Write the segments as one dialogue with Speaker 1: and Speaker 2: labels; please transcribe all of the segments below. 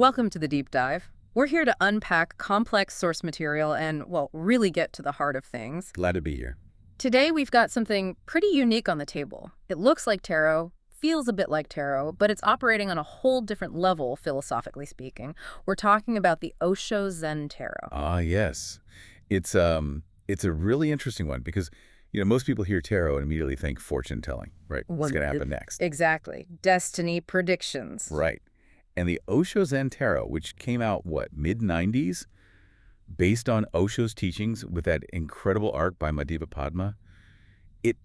Speaker 1: Welcome to the deep dive. We're here to unpack complex source material and, well, really get to the heart of things.
Speaker 2: Glad to be here.
Speaker 1: Today, we've got something pretty unique on the table. It looks like tarot, feels a bit like tarot, but it's operating on a whole different level, philosophically speaking. We're talking about the Osho Zen Tarot.
Speaker 2: Ah, yes. It's a really interesting one because, most people hear tarot and immediately think fortune telling, right? What's going to happen next?
Speaker 1: Exactly. Destiny predictions.
Speaker 2: Right. And the Osho Zen Tarot, which came out, mid-90s, based on Osho's teachings with that incredible arc by Madiba Padma, it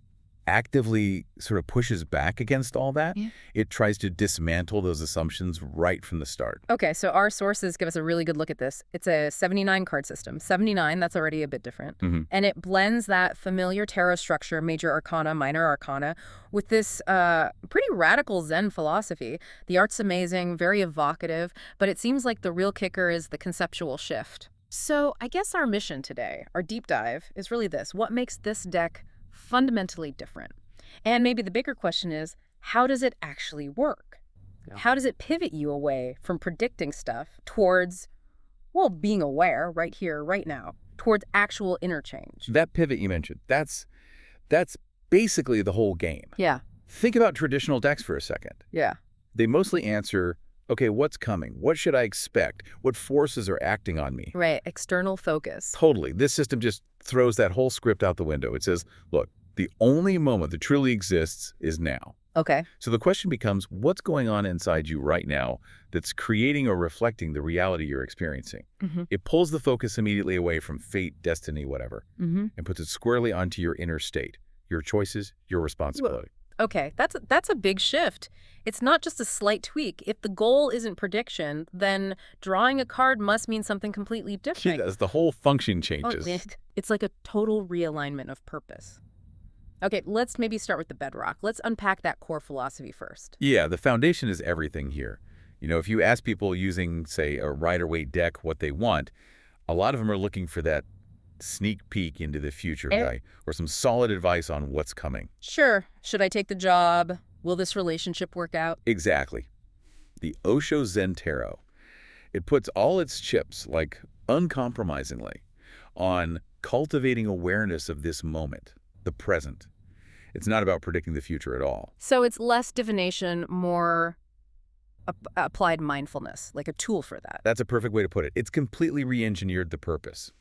Speaker 2: actively sort of pushes back against all that.
Speaker 1: Yeah.
Speaker 2: It tries to dismantle those assumptions right from the start.
Speaker 1: Okay, so our sources give us a really good look at this. It's a 79 card system. 79, that's already a bit different. And it blends that familiar tarot structure, major arcana, minor arcana, with this pretty radical Zen philosophy. The art's amazing, very evocative, but it seems like the real kicker is the conceptual shift. So I guess our mission today, our deep dive, is really this. What makes this deck fundamentally different? And maybe the bigger question is, how does it actually work? Yeah. How does it pivot you away from predicting stuff towards, well, being aware right here, right now, towards actual interchange?
Speaker 2: That pivot you mentioned, that's basically the whole game.
Speaker 1: Yeah.
Speaker 2: Think about traditional decks for a second.
Speaker 1: Yeah.
Speaker 2: They mostly answer, okay, what's coming? What should I expect? What forces are acting on me?
Speaker 1: Right. External focus.
Speaker 2: Totally. This system just throws that whole script out the window. It says, look, the only moment that truly exists is now.
Speaker 1: Okay.
Speaker 2: So the question becomes, what's going on inside you right now that's creating or reflecting the reality you're experiencing? It pulls the focus immediately away from fate, destiny, whatever, and puts it squarely onto your inner state, your choices, your responsibility.
Speaker 1: Okay, that's a big shift. It's not just a slight tweak. If the goal isn't prediction, then drawing a card must mean something completely different.
Speaker 2: It does. The whole function changes.
Speaker 1: It's like a total realignment of purpose. Okay, let's maybe start with the bedrock. Let's unpack that core philosophy first.
Speaker 2: Yeah, the foundation is everything here. If you ask people using, say, a Rider-Waite deck what they want, a lot of them are looking for that sneak peek into the future guy or some solid advice on what's coming.
Speaker 1: Sure. Should I take the job? Will this relationship work out?
Speaker 2: Exactly. The Osho Zen Tarot, it puts all its chips, like uncompromisingly, on cultivating awareness of this moment, the present. It's not about predicting the future at all.
Speaker 1: So it's less divination, more applied mindfulness, like a tool for that.
Speaker 2: That's a perfect way to put it. It's completely re-engineered the purpose.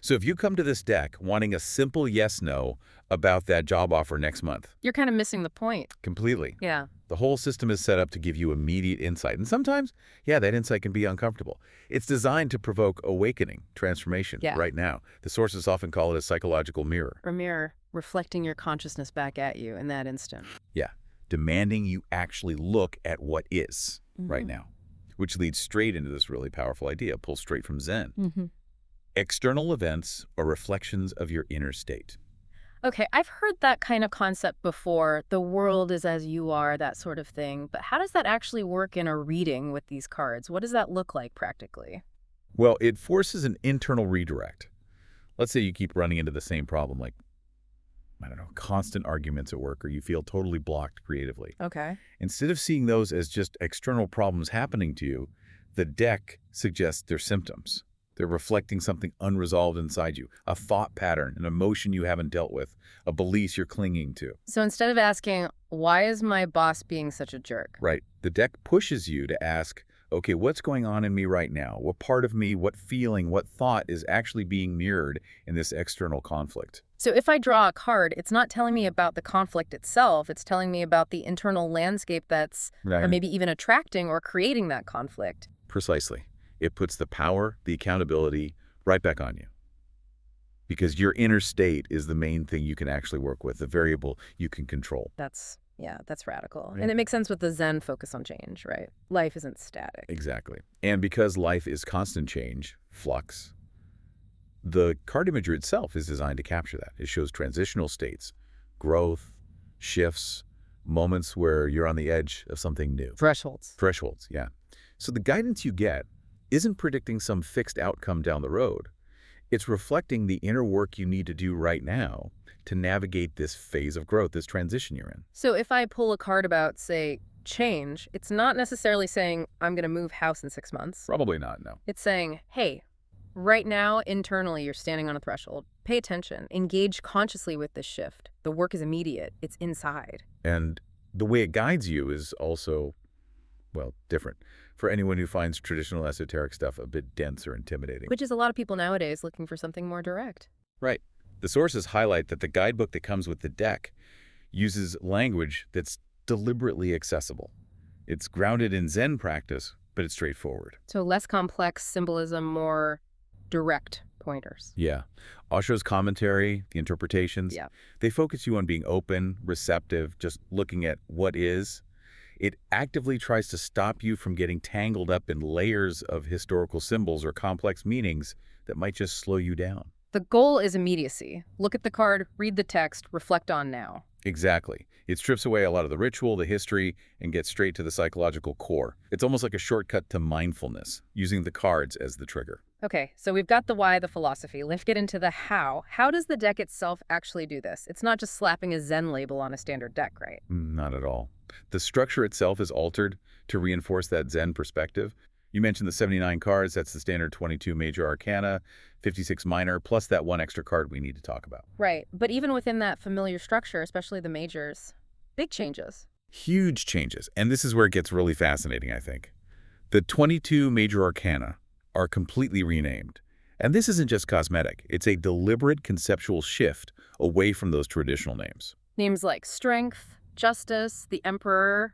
Speaker 2: So if you come to this deck wanting a simple yes-no about that job offer next month,
Speaker 1: you're kind of missing the point.
Speaker 2: Completely.
Speaker 1: Yeah.
Speaker 2: The whole system is set up to give you immediate insight. And sometimes, that insight can be uncomfortable. It's designed to provoke awakening, transformation right now. The sources often call it a psychological mirror.
Speaker 1: A mirror reflecting your consciousness back at you in that instant.
Speaker 2: Yeah. Demanding you actually look at what is right now, which leads straight into this really powerful idea, pulled straight from Zen. External events are reflections of your inner state.
Speaker 1: Okay, I've heard that kind of concept before. The world is as you are, that sort of thing. But how does that actually work in a reading with these cards? What does that look like practically?
Speaker 2: Well, it forces an internal redirect. Let's say you keep running into the same problem, like, constant arguments at work, or you feel totally blocked creatively.
Speaker 1: Okay.
Speaker 2: Instead of seeing those as just external problems happening to you, the deck suggests they're symptoms. They're reflecting something unresolved inside you, a thought pattern, an emotion you haven't dealt with, a belief you're clinging to.
Speaker 1: So instead of asking, why is my boss being such a jerk?
Speaker 2: Right. The deck pushes you to ask, okay, what's going on in me right now? What part of me, what feeling, what thought is actually being mirrored in this external conflict?
Speaker 1: So if I draw a card, it's not telling me about the conflict itself. It's telling me about the internal landscape that's, or maybe even attracting or creating that conflict.
Speaker 2: Precisely. It puts the power, the accountability right back on you. Because your inner state is the main thing you can actually work with, the variable you can control.
Speaker 1: That's radical. Right. And it makes sense with the Zen focus on change, right? Life isn't static.
Speaker 2: Exactly. And because life is constant change, flux, the card imagery itself is designed to capture that. It shows transitional states, growth, shifts, moments where you're on the edge of something new.
Speaker 1: Thresholds.
Speaker 2: Thresholds, yeah. So the guidance you get isn't predicting some fixed outcome down the road. It's reflecting the inner work you need to do right now to navigate this phase of growth, this transition you're in.
Speaker 1: So if I pull a card about, say, change, it's not necessarily saying, I'm going to move house in 6 months.
Speaker 2: Probably not, no.
Speaker 1: It's saying, hey, right now, internally, you're standing on a threshold. Pay attention. Engage consciously with this shift. The work is immediate. It's inside.
Speaker 2: And the way it guides you is also, well, different for anyone who finds traditional esoteric stuff a bit dense or intimidating.
Speaker 1: Which is a lot of people nowadays looking for something more direct.
Speaker 2: Right. The sources highlight that the guidebook that comes with the deck uses language that's deliberately accessible. It's grounded in Zen practice, but it's straightforward.
Speaker 1: So less complex symbolism, more direct pointers.
Speaker 2: Yeah. Osho's commentary, the interpretations, they focus you on being open, receptive, just looking at what is. It actively tries to stop you from getting tangled up in layers of historical symbols or complex meanings that might just slow you down.
Speaker 1: The goal is immediacy. Look at the card, read the text, reflect on now.
Speaker 2: Exactly. It strips away a lot of the ritual, the history, and gets straight to the psychological core. It's almost like a shortcut to mindfulness, using the cards as the trigger.
Speaker 1: Okay, so we've got the why, the philosophy. Let's get into the how. How does the deck itself actually do this? It's not just slapping a Zen label on a standard deck, right?
Speaker 2: Not at all. The structure itself is altered to reinforce that Zen perspective. You mentioned the 79 cards. That's the standard 22 major arcana, 56 minor, plus that one extra card we need to talk about.
Speaker 1: Right. But even within that familiar structure, especially the majors, big changes.
Speaker 2: Huge changes. And this is where it gets really fascinating, I think. The 22 major arcana are completely renamed. And this isn't just cosmetic. It's a deliberate conceptual shift away from those traditional names.
Speaker 1: Names like Strength, Justice, the Emperor,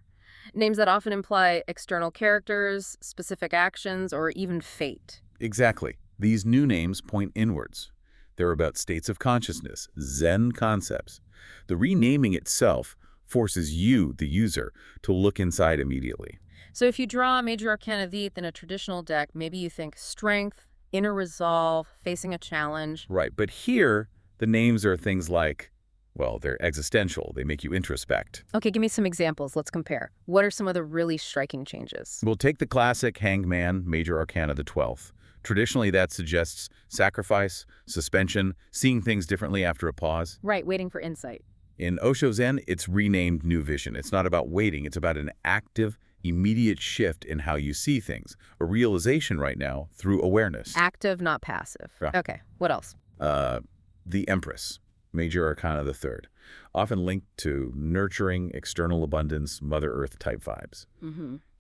Speaker 1: names that often imply external characters, specific actions, or even fate.
Speaker 2: Exactly. These new names point inwards. They're about states of consciousness, Zen concepts. The renaming itself forces you, the user, to look inside immediately.
Speaker 1: So if you draw a major arcana Vith in a traditional deck, maybe you think strength, inner resolve, facing a challenge.
Speaker 2: Right, but here, the names are things like, well, they're existential. They make you introspect.
Speaker 1: Okay, give me some examples. Let's compare. What are some of the really striking changes?
Speaker 2: We'll take the classic Hanged Man, Major Arcana the 12th. Traditionally, that suggests sacrifice, suspension, seeing things differently after a pause.
Speaker 1: Right, waiting for insight.
Speaker 2: In Osho Zen, it's renamed New Vision. It's not about waiting. It's about an active, immediate shift in how you see things. A realization right now through awareness.
Speaker 1: Active, not passive.
Speaker 2: Yeah.
Speaker 1: Okay, what else?
Speaker 2: The Empress, Major Arcana the 3rd, often linked to nurturing, external abundance, Mother Earth type vibes.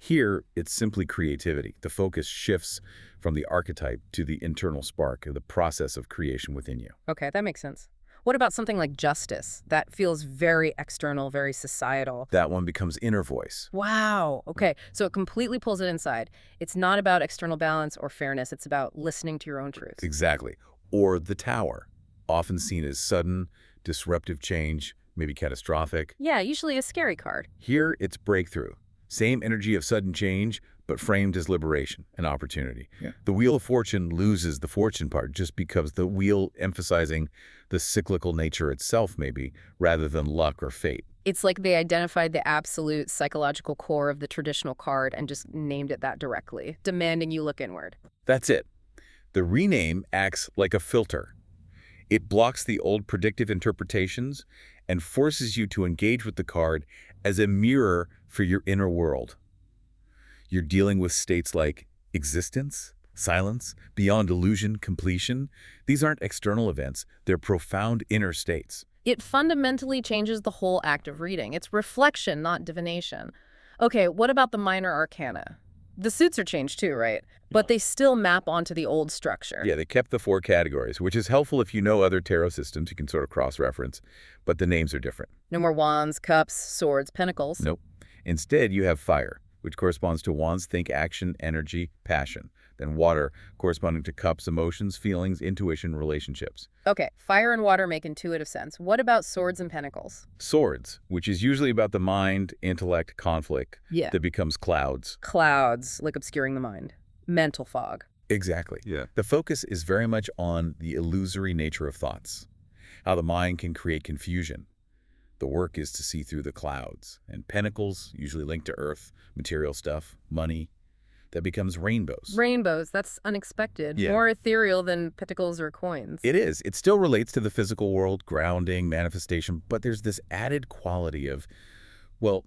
Speaker 2: Here, it's simply creativity. The focus shifts from the archetype to the internal spark, the process of creation within you.
Speaker 1: Okay, that makes sense. What about something like Justice? That feels very external, very societal.
Speaker 2: That one becomes inner voice.
Speaker 1: Wow. Okay, so it completely pulls it inside. It's not about external balance or fairness. It's about listening to your own truth.
Speaker 2: Exactly. Or the Tower, often seen as sudden, disruptive change, maybe catastrophic.
Speaker 1: Yeah, usually a scary card.
Speaker 2: Here, it's breakthrough. Same energy of sudden change, but framed as liberation and opportunity. The Wheel of Fortune loses the fortune part just because the wheel emphasizing the cyclical nature itself, maybe, rather than luck or fate.
Speaker 1: It's like they identified the absolute psychological core of the traditional card and just named it that directly, demanding you look inward.
Speaker 2: That's it. The rename acts like a filter. It blocks the old predictive interpretations and forces you to engage with the card as a mirror for your inner world. You're dealing with states like existence, silence, beyond illusion, completion. These aren't external events. They're profound inner states.
Speaker 1: It fundamentally changes the whole act of reading. It's reflection, not divination. Okay, what about the minor arcana? The suits are changed too, right? But they still map onto the old structure.
Speaker 2: Yeah, they kept the 4 categories, which is helpful if you know other tarot systems. You can sort of cross-reference, but the names are different.
Speaker 1: No more wands, cups, swords, pentacles.
Speaker 2: Nope. Instead, you have fire, which corresponds to wands, think, action, energy, passion. Then water, corresponding to cups, emotions, feelings, intuition, relationships.
Speaker 1: Okay, fire and water make intuitive sense. What about swords and pentacles?
Speaker 2: Swords, which is usually about the mind, intellect, conflict, that becomes clouds.
Speaker 1: Clouds, like obscuring the mind. Mental fog.
Speaker 2: Exactly. Yeah. The focus is very much on the illusory nature of thoughts, how the mind can create confusion. The work is to see through the clouds. And pentacles, usually linked to earth, material stuff, money, that becomes rainbows.
Speaker 1: Rainbows, that's unexpected.
Speaker 2: Yeah.
Speaker 1: More ethereal than pentacles or coins.
Speaker 2: It is. It still relates to the physical world, grounding, manifestation, but there's this added quality of, well,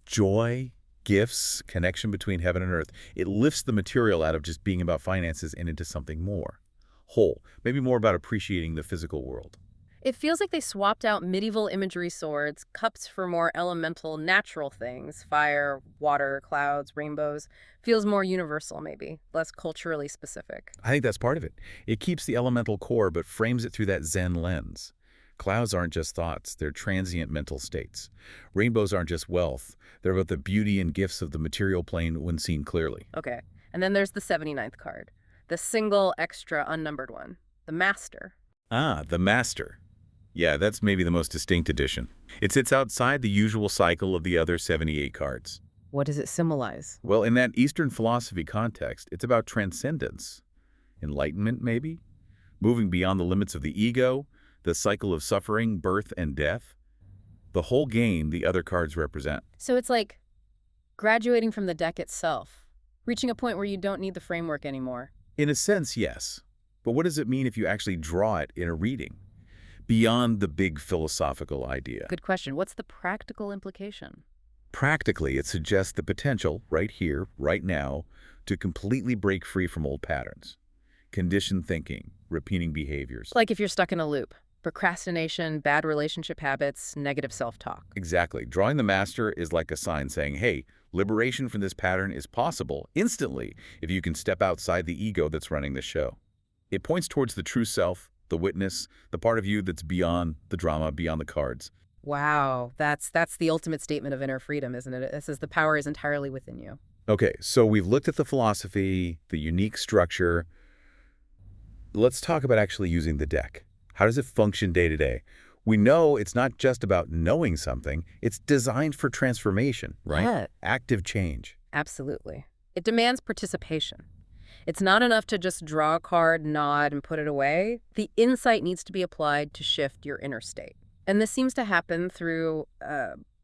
Speaker 2: joy, gifts, connection between heaven and earth. It lifts the material out of just being about finances and into something more. Whole, maybe more about appreciating the physical world.
Speaker 1: It feels like they swapped out medieval imagery swords, cups for more elemental, natural things. Fire, water, clouds, rainbows. Feels more universal, maybe. Less culturally specific.
Speaker 2: I think that's part of it. It keeps the elemental core but frames it through that Zen lens. Clouds aren't just thoughts, they're transient mental states. Rainbows aren't just wealth, they're about the beauty and gifts of the material plane when seen clearly.
Speaker 1: Okay. And then there's the 79th card. The single, extra, unnumbered one. The Master.
Speaker 2: Ah, the Master. Yeah, that's maybe the most distinct addition. It sits outside the usual cycle of the other 78 cards.
Speaker 1: What does it symbolize?
Speaker 2: Well, in that Eastern philosophy context, it's about transcendence. Enlightenment, maybe? Moving beyond the limits of the ego, the cycle of suffering, birth, and death. The whole game the other cards represent.
Speaker 1: So it's like graduating from the deck itself, reaching a point where you don't need the framework anymore.
Speaker 2: In a sense, yes. But what does it mean if you actually draw it in a reading? Beyond the big philosophical idea.
Speaker 1: Good question. What's the practical implication?
Speaker 2: Practically, it suggests the potential, right here, right now, to completely break free from old patterns. Conditioned thinking, repeating behaviors.
Speaker 1: Like if you're stuck in a loop. Procrastination, bad relationship habits, negative self-talk.
Speaker 2: Exactly. Drawing the Master is like a sign saying, hey, liberation from this pattern is possible instantly if you can step outside the ego that's running the show. It points towards the true self, the witness, the part of you that's beyond the drama, beyond the cards.
Speaker 1: Wow, that's the ultimate statement of inner freedom, isn't it? It says the power is entirely within you.
Speaker 2: Okay, so we've looked at the philosophy, the unique structure. Let's talk about actually using the deck. How does it function day to day? We know it's not just about knowing something, it's designed for transformation, right?
Speaker 1: Yeah.
Speaker 2: Active change.
Speaker 1: Absolutely. It demands participation. It's not enough to just draw a card, nod, and put it away. The insight needs to be applied to shift your inner state. And this seems to happen through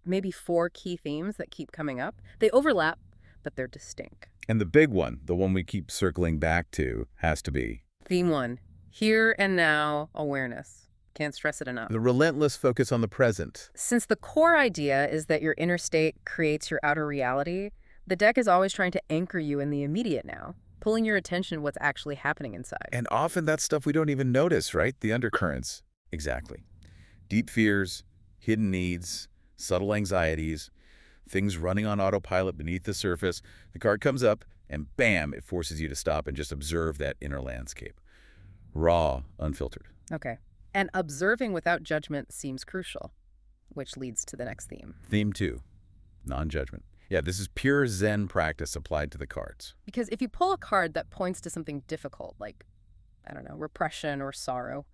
Speaker 1: maybe 4 key themes that keep coming up. They overlap, but they're distinct.
Speaker 2: And the big one, the one we keep circling back to, has to be
Speaker 1: Theme 1, here and now awareness. Can't stress it enough.
Speaker 2: the relentless focus on the present.
Speaker 1: Since the core idea is that your inner state creates your outer reality, the deck is always trying to anchor you in the immediate now, pulling your attention to what's actually happening inside.
Speaker 2: And often that's stuff we don't even notice, right? The undercurrents. Exactly. Deep fears, hidden needs, subtle anxieties, things running on autopilot beneath the surface. The card comes up, and bam, it forces you to stop and just observe that inner landscape. Raw, unfiltered.
Speaker 1: Okay. And observing without judgment seems crucial, which leads to the next theme.
Speaker 2: Theme 2, non-judgment. Yeah, this is pure Zen practice applied to the cards.
Speaker 1: Because if you pull a card that points to something difficult, like, I don't know, repression or sorrow,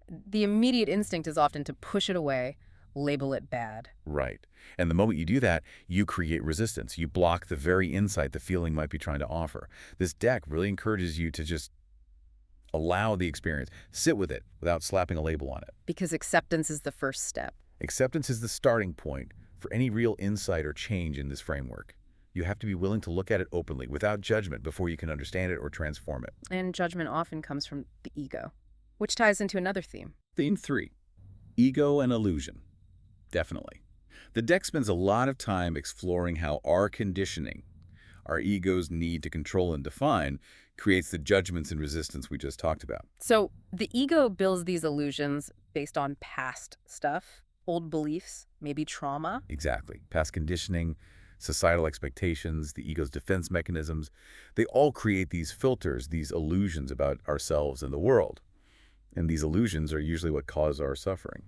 Speaker 1: the immediate instinct is often to push it away, label it bad.
Speaker 2: Right. And the moment you do that, you create resistance. You block the very insight the feeling might be trying to offer. This deck really encourages you to just allow the experience. Sit with it without slapping a label on it.
Speaker 1: Because acceptance is the first step.
Speaker 2: Acceptance is the starting point for any real insight or change in this framework. You have to be willing to look at it openly, without judgment, before you can understand it or transform it.
Speaker 1: And judgment often comes from the ego, which ties into another theme.
Speaker 2: Theme 3, ego and illusion. Definitely. The deck spends a lot of time exploring how our conditioning, our ego's need to control and define, creates the judgments and resistance we just talked about.
Speaker 1: So the ego builds these illusions based on past stuff, old beliefs, maybe trauma.
Speaker 2: Exactly. Past conditioning, societal expectations, the ego's defense mechanisms, they all create these filters, these illusions about ourselves and the world. And these illusions are usually what cause our suffering.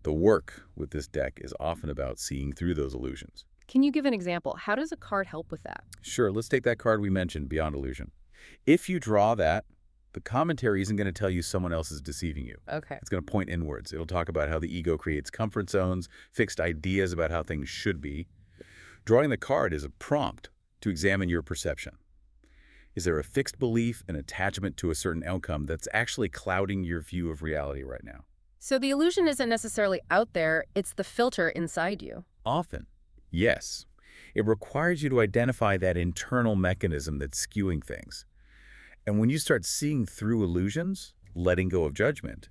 Speaker 2: The work with this deck is often about seeing through those illusions.
Speaker 1: Can you give an example? How does a card help with that?
Speaker 2: Sure, let's take that card we mentioned, Beyond Illusion. If you draw that, the commentary isn't going to tell you someone else is deceiving you.
Speaker 1: Okay.
Speaker 2: It's going to point inwards. It'll talk about how the ego creates comfort zones, fixed ideas about how things should be. Drawing the card is a prompt to examine your perception. Is there a fixed belief, an attachment to a certain outcome that's actually clouding your view of reality right now?
Speaker 1: So the illusion isn't necessarily out there, it's the filter inside you.
Speaker 2: Often, yes. It requires you to identify that internal mechanism that's skewing things. And when you start seeing through illusions, letting go of judgment,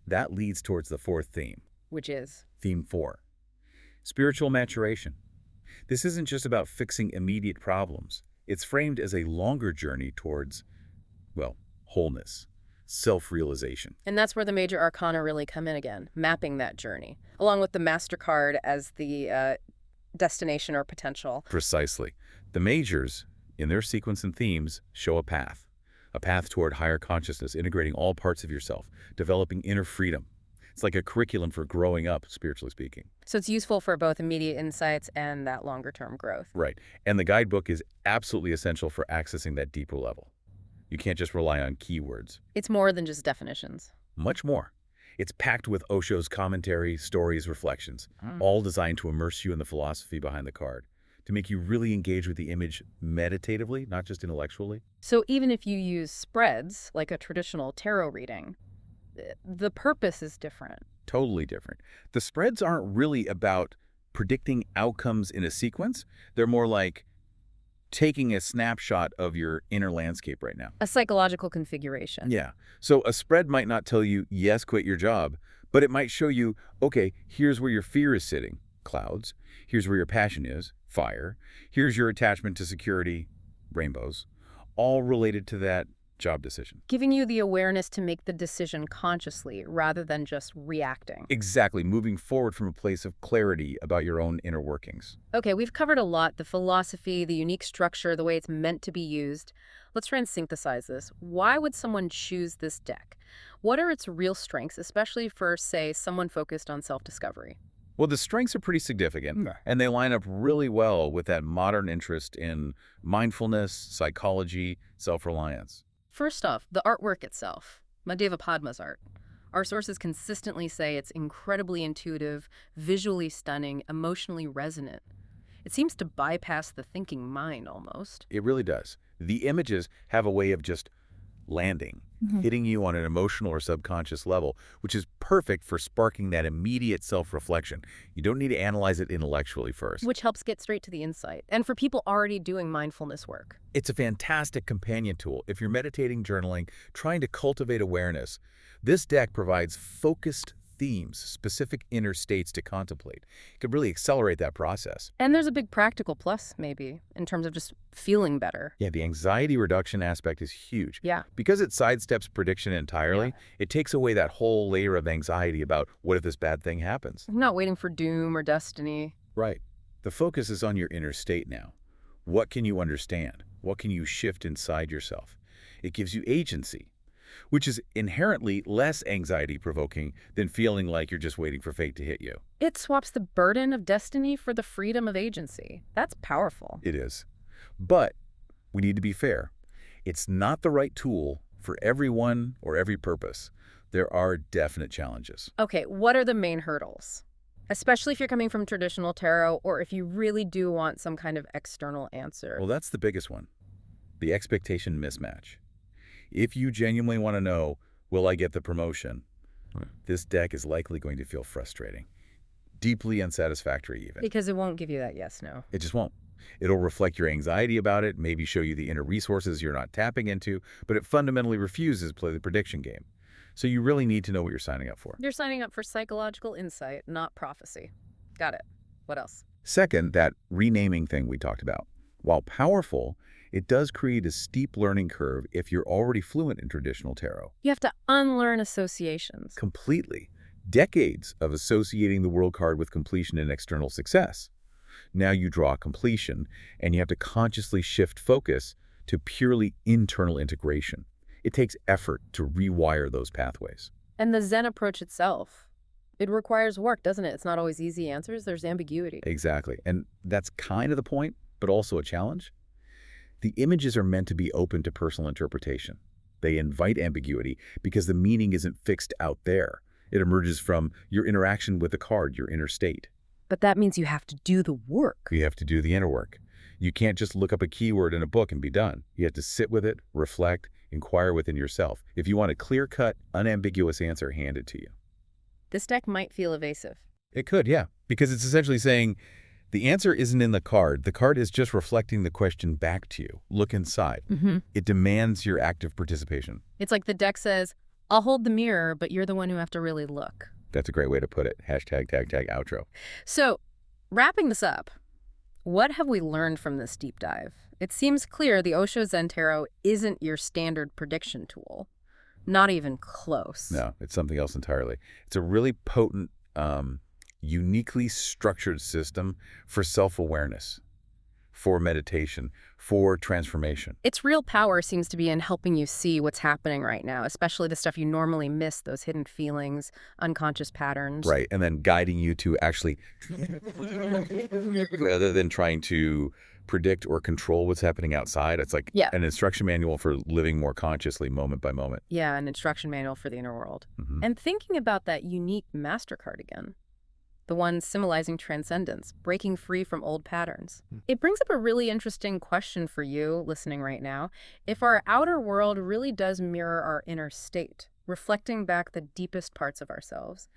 Speaker 2: that leads towards the 4th theme.
Speaker 1: Which is?
Speaker 2: Theme 4, spiritual maturation. This isn't just about fixing immediate problems. It's framed as a longer journey towards, well, wholeness, self-realization.
Speaker 1: And that's where the major arcana really come in again, mapping that journey, along with the MasterCard as the destination or potential.
Speaker 2: Precisely. The majors, in their sequence and themes, show a path toward higher consciousness, integrating all parts of yourself, developing inner freedom. It's like a curriculum for growing up, spiritually speaking.
Speaker 1: So it's useful for both immediate insights and that longer-term growth.
Speaker 2: Right. And the guidebook is absolutely essential for accessing that deeper level. You can't just rely on keywords.
Speaker 1: It's more than just definitions.
Speaker 2: Much more. It's packed with Osho's commentary, stories, reflections, all designed to immerse you in the philosophy behind the card, to make you really engage with the image meditatively, not just intellectually.
Speaker 1: So even if you use spreads, like a traditional tarot reading, the purpose is different.
Speaker 2: Totally different. The spreads aren't really about predicting outcomes in a sequence. They're more like taking a snapshot of your inner landscape right now.
Speaker 1: A psychological configuration.
Speaker 2: Yeah. So a spread might not tell you, yes, quit your job, but it might show you, okay, here's where your fear is sitting, clouds. Here's where your passion is, fire. Here's your attachment to security, rainbows, all related to that job decision.
Speaker 1: Giving you the awareness to make the decision consciously rather than just reacting.
Speaker 2: Exactly, moving forward from a place of clarity about your own inner workings.
Speaker 1: Okay, we've covered a lot, the philosophy, the unique structure, the way it's meant to be used. Let's try and synthesize this. Why would someone choose this deck? What are its real strengths, especially for, say, someone focused on self-discovery?
Speaker 2: Well, the strengths are pretty significant, and they line up really well with that modern interest in mindfulness, psychology, self-reliance.
Speaker 1: First off, the artwork itself, Madhava Padma's art. Our sources consistently say it's incredibly intuitive, visually stunning, emotionally resonant. It seems to bypass the thinking mind almost.
Speaker 2: It really does. The images have a way of just landing, hitting you on an emotional or subconscious level, which is perfect for sparking that immediate self-reflection. You don't need to analyze it intellectually first.
Speaker 1: Which helps get straight to the insight. And for people already doing mindfulness work.
Speaker 2: It's a fantastic companion tool. If you're meditating, journaling, trying to cultivate awareness, this deck provides focused themes, specific inner states to contemplate. It could really accelerate that process.
Speaker 1: And there's a big practical plus, maybe, in terms of just feeling better.
Speaker 2: Yeah, the anxiety reduction aspect is huge.
Speaker 1: Yeah.
Speaker 2: Because it sidesteps prediction entirely, it takes away that whole layer of anxiety about what if this bad thing happens.
Speaker 1: I'm not waiting for doom or destiny.
Speaker 2: Right. The focus is on your inner state now. What can you understand? What can you shift inside yourself? It gives you agency, which is inherently less anxiety-provoking than feeling like you're just waiting for fate to hit you.
Speaker 1: It swaps the burden of destiny for the freedom of agency. That's powerful.
Speaker 2: It is. But we need to be fair. It's not the right tool for everyone or every purpose. There are definite challenges.
Speaker 1: Okay, what are the main hurdles? Especially if you're coming from traditional tarot or if you really do want some kind of external answer.
Speaker 2: Well, that's the biggest one. The expectation mismatch. If you genuinely want to know, will I get the promotion? This deck is likely going to feel frustrating. Deeply unsatisfactory even.
Speaker 1: Because it won't give you that yes-no.
Speaker 2: It just won't. It'll reflect your anxiety about it, maybe show you the inner resources you're not tapping into, but it fundamentally refuses to play the prediction game. So you really need to know what you're signing up for.
Speaker 1: You're signing up for psychological insight, not prophecy. Got it. What else?
Speaker 2: Second, that renaming thing we talked about. While powerful, it does create a steep learning curve if you're already fluent in traditional tarot.
Speaker 1: You have to unlearn associations.
Speaker 2: Completely. Decades of associating the world card with completion and external success. Now you draw completion, and you have to consciously shift focus to purely internal integration. It takes effort to rewire those pathways.
Speaker 1: And the Zen approach itself, it requires work, doesn't it? It's not always easy answers. There's ambiguity.
Speaker 2: Exactly. And that's kind of the point, but also a challenge. The images are meant to be open to personal interpretation. They invite ambiguity because the meaning isn't fixed out there. It emerges from your interaction with the card, your inner state.
Speaker 1: But that means you have to do the work.
Speaker 2: You have to do the inner work. You can't just look up a keyword in a book and be done. You have to sit with it, reflect, inquire within yourself. If you want a clear-cut, unambiguous answer handed to you.
Speaker 1: This deck might feel evasive.
Speaker 2: It could, yeah. Because it's essentially saying, the answer isn't in the card. The card is just reflecting the question back to you. Look inside. It demands your active participation.
Speaker 1: It's like the deck says, I'll hold the mirror, but you're the one who have to really look.
Speaker 2: That's a great way to put it. #, #, outro.
Speaker 1: So, wrapping this up, What have we learned from this deep dive? It seems clear the Osho Zen Tarot isn't your standard prediction tool. Not even close.
Speaker 2: No, it's something else entirely. It's a really potent, uniquely structured system for self-awareness, for meditation, for transformation.
Speaker 1: Its real power seems to be in helping you see what's happening right now, especially the stuff you normally miss, those hidden feelings, unconscious patterns.
Speaker 2: Right, and then guiding you to actually, rather than trying to predict or control what's happening outside. It's like an instruction manual for living more consciously moment by moment.
Speaker 1: Yeah, an instruction manual for the inner world. And thinking about that unique MasterCard again, the one symbolizing transcendence, breaking free from old patterns. It brings up a really interesting question for you listening right now. If our outer world really does mirror our inner state, reflecting back the deepest parts of ourselves,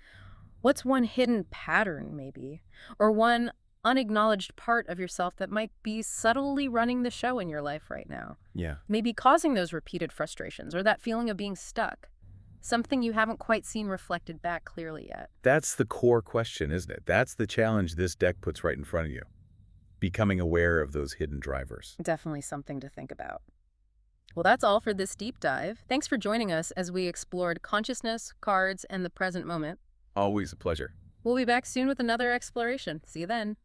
Speaker 1: what's one hidden pattern maybe, or one unacknowledged part of yourself that might be subtly running the show in your life right now?
Speaker 2: Yeah.
Speaker 1: Maybe causing those repeated frustrations or that feeling of being stuck. Something you haven't quite seen reflected back clearly yet.
Speaker 2: That's the core question, isn't it? That's the challenge this deck puts right in front of you. Becoming aware of those hidden drivers.
Speaker 1: Definitely something to think about. Well, that's all for this deep dive. Thanks for joining us as we explored consciousness, cards, and the present moment.
Speaker 2: Always a pleasure.
Speaker 1: We'll be back soon with another exploration. See you then.